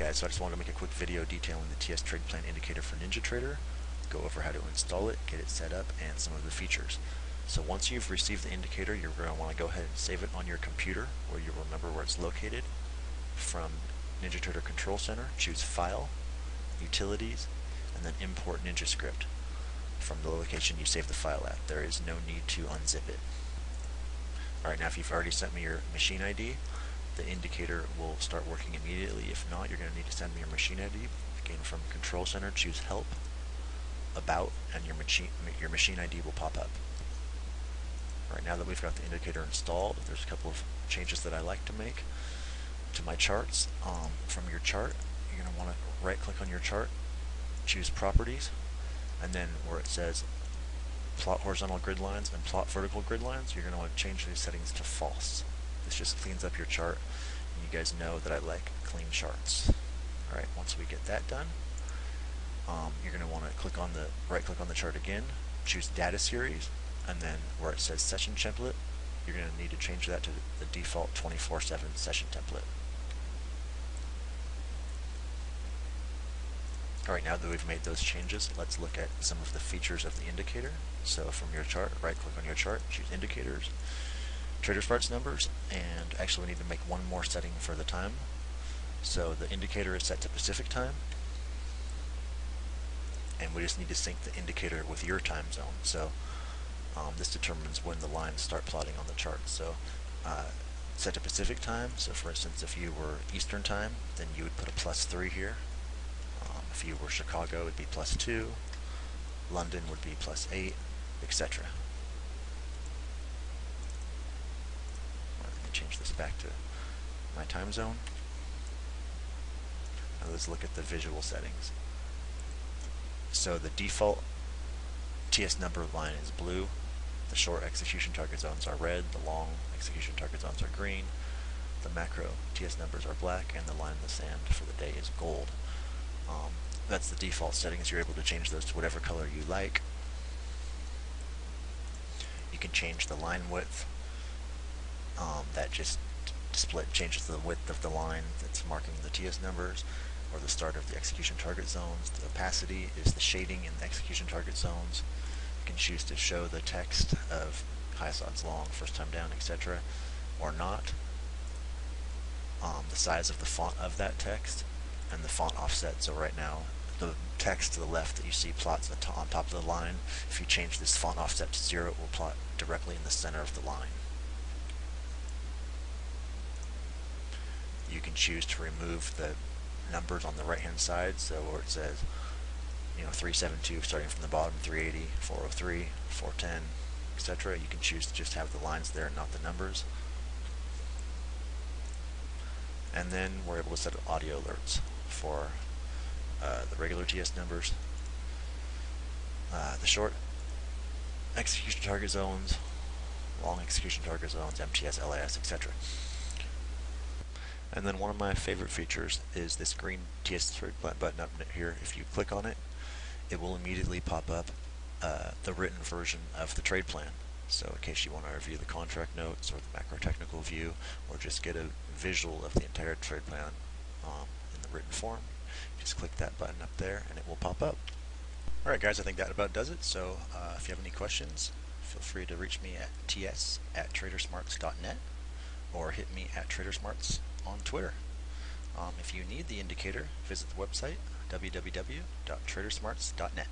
Alright guys, so I just wanted to make a quick video detailing the TS TradePlan indicator for NinjaTrader, go over how to install it, get it set up, and some of the features. So once you've received the indicator, you're going to want to go ahead and save it on your computer where you remember where it's located. From NinjaTrader Control Center, choose File, Utilities, and then Import NinjaScript from the location you saved the file at. There is no need to unzip it. Alright, now if you've already sent me your machine ID, the indicator will start working immediately. If not, you're going to need to send me your machine ID. Again, from Control Center, choose Help, About, and your machine ID will pop up. Alright, now that we've got the indicator installed, there's a couple of changes that I like to make to my charts. From your chart, you're going to want to right-click on your chart, choose Properties, and then where it says Plot Horizontal Grid Lines and Plot Vertical Grid Lines, you're going to want to change these settings to False. This just cleans up your chart, and you guys know that I like clean charts. Alright, once we get that done, you're going to want to right-click on the chart again, choose Data Series, and then where it says Session Template, you're going to need to change that to the default 24/7 Session Template. Alright, now that we've made those changes, let's look at some of the features of the indicator. So from your chart, right-click on your chart, choose Indicators, Trader Smarts numbers, and actually we need to make one more setting for the time. So the indicator is set to Pacific time, and we just need to sync the indicator with your time zone. So this determines when the lines start plotting on the chart. So set to Pacific time, so for instance if you were Eastern time, then you would put a +3 here. If you were Chicago, it would be +2, London would be +8, etc. Let me change this back to my time zone. Now let's look at the visual settings. So the default TS number line is blue, the short execution target zones are red, the long execution target zones are green, the macro TS numbers are black, and the line in the sand for the day is gold. That's the default settings. You're able to change those to whatever color you like. You can change the line width. That just changes the width of the line that's marking the TS numbers, or the start of the execution target zones. The opacity is the shading in the execution target zones. You can choose to show the text of highest odds long, first time down, etc., or not. The size of the font of that text, and the font offset. So right now, the text to the left that you see plots on top of the line. If you change this font offset to 0, it will plot directly in the center of the line. You can choose to remove the numbers on the right hand side, so where it says 372 starting from the bottom, 380, 403, 410, etc. You can choose to just have the lines there and not the numbers. And then we're able to set audio alerts for the regular TS numbers, the short execution target zones, long execution target zones, MTS, LAS, etc. And then one of my favorite features is this green TS TradePlan button up here. If you click on it, it will immediately pop up the written version of the trade plan. So in case you want to review the contract notes or the macro technical view, or just get a visual of the entire trade plan in the written form, just click that button up there and it will pop up. Alright guys, I think that about does it. So if you have any questions, feel free to reach me at ts@tradersmarts.net or hit me at TraderSmarts on Twitter. If you need the indicator, visit the website www.tradersmarts.net.